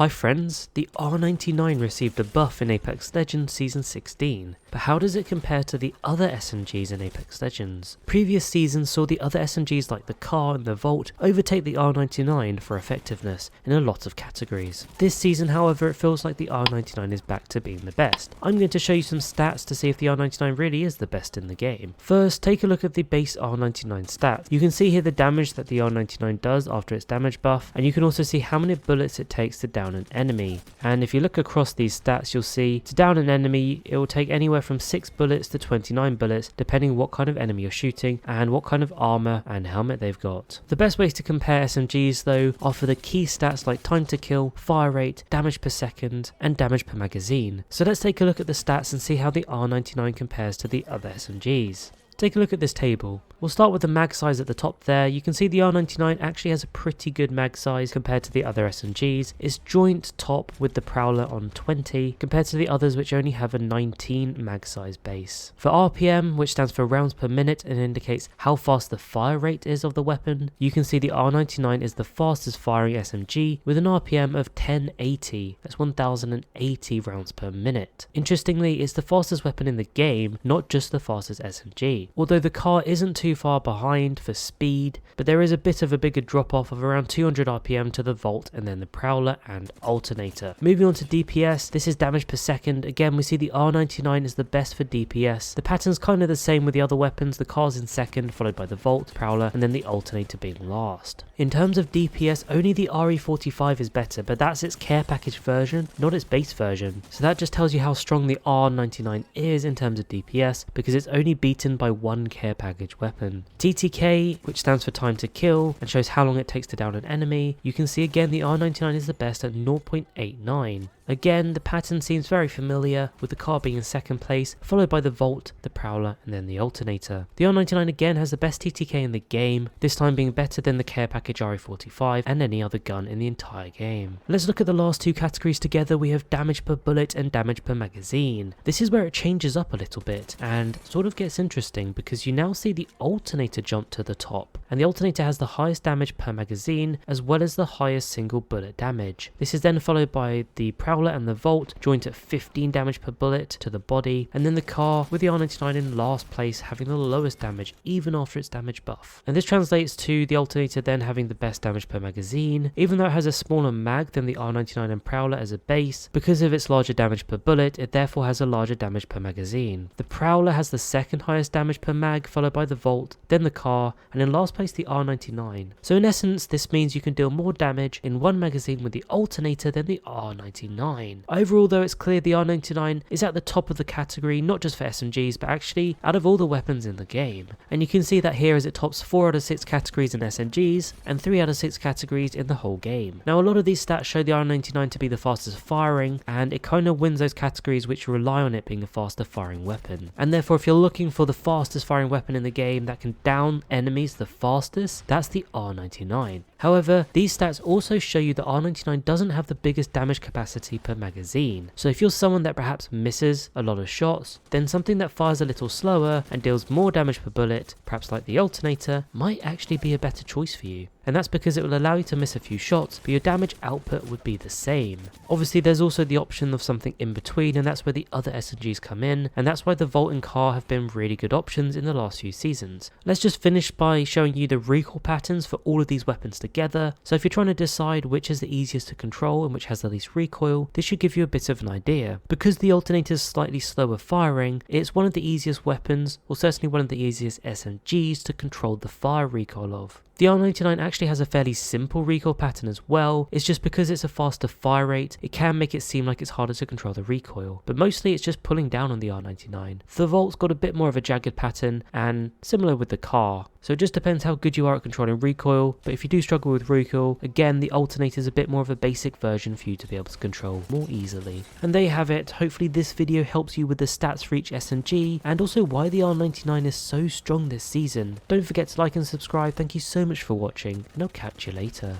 Hi friends, the R99 received a buff in Apex Legends Season 16, but how does it compare to the other SMGs in Apex Legends? Previous seasons saw the other SMGs like the Car and the Vault overtake the R99 for effectiveness in a lot of categories. This season however it feels like the R99 is back to being the best. I'm going to show you some stats to see if the R99 really is the best in the game. First, take a look at the base R99 stats. You can see here the damage that the R99 does after its damage buff, and you can also see how many bullets it takes to down an enemy. And if you look across these stats, you'll see to down an enemy it will take anywhere from 6 bullets to 29 bullets depending what kind of enemy you're shooting and what kind of armor and helmet they've got. The best ways to compare SMGs though are for the key stats like time to kill, fire rate, damage per second and damage per magazine. So let's take a look at the stats and see how the R99 compares to the other SMGs. Take a look at this table. We'll start with the mag size at the top there. You can see the R99 actually has a pretty good mag size compared to the other SMGs. It's joint top with the Prowler on 20 compared to the others which only have a 19 mag size base. For RPM, which stands for rounds per minute and indicates how fast the fire rate is of the weapon, you can see the R99 is the fastest firing SMG with an RPM of 1080. That's 1080 rounds per minute. Interestingly, it's the fastest weapon in the game, not just the fastest SMG. Although the Car isn't too far behind for speed, but there is a bit of a bigger drop off of around 200 RPM to the Vault and then the Prowler and Alternator. Moving on to DPS, this is damage per second. Again, we see the R99 is the best for DPS. The pattern's kind of the same with the other weapons. The Car's in second, followed by the Vault, Prowler, and then the Alternator being last. In terms of DPS, only the RE45 is better, but that's its care package version, not its base version. So that just tells you how strong the R99 is in terms of DPS, because it's only beaten by one care package weapon. TTK, which stands for time to kill and shows how long it takes to down an enemy, you can see again the R99 is the best at 0.89. Again, the pattern seems very familiar, with the Car being in second place, followed by the Vault, the Prowler, and then the Alternator. The R99 again has the best TTK in the game, this time being better than the care package RE45 and any other gun in the entire game. Let's look at the last two categories together. We have damage per bullet and damage per magazine. This is where it changes up a little bit and sort of gets interesting because you now see the Alternator jump to the top, and the Alternator has the highest damage per magazine as well as the highest single bullet damage. This is then followed by the Prowler and the Vault, joint at 15 damage per bullet to the body, and then the Car with the R99 in last place having the lowest damage even after its damage buff. And this translates to the Alternator then having the best damage per magazine, even though it has a smaller mag than the R99 and Prowler as a base. Because of its larger damage per bullet, it therefore has a larger damage per magazine. The Prowler has the second highest damage per mag, followed by the Vault, then the Car, and in last place the R99. So in essence, this means you can deal more damage in one magazine with the Alternator than the R99. Overall though, it's clear the R99 is at the top of the category, not just for SMGs, but actually out of all the weapons in the game. And you can see that here as it tops 4 out of 6 categories in SMGs and 3 out of 6 categories in the whole game. Now a lot of these stats show the R99 to be the fastest firing, and it kind of wins those categories which rely on it being a faster firing weapon. And therefore if you're looking for the fastest firing weapon in the game that can down enemies the fastest, that's the R99. However, these stats also show you that R99 doesn't have the biggest damage capacity per magazine. So if you're someone that perhaps misses a lot of shots, then something that fires a little slower and deals more damage per bullet, perhaps like the Alternator, might actually be a better choice for you. And that's because it will allow you to miss a few shots, but your damage output would be the same. Obviously there's also the option of something in between, and that's where the other SMGs come in, and that's why the Vault and Car have been really good options in the last few seasons. Let's just finish by showing you the recoil patterns for all of these weapons together. So if you're trying to decide which is the easiest to control and which has the least recoil, this should give you a bit of an idea. Because the Alternator is slightly slower firing, it's one of the easiest weapons, or certainly one of the easiest SMGs to control the fire recoil of. The R99 actually has a fairly simple recoil pattern as well. It's just because it's a faster fire rate, it can make it seem like it's harder to control the recoil, but mostly it's just pulling down on the R99. The Vault's got a bit more of a jagged pattern, and similar with the Car. So it just depends how good you are at controlling recoil, but if you do struggle with recoil, again the Alternator is a bit more of a basic version for you to be able to control more easily. And there you have it. Hopefully this video helps you with the stats for each SMG, and also why the R99 is so strong this season. Don't forget to like and subscribe. Thank you so much for watching, and I'll catch you later.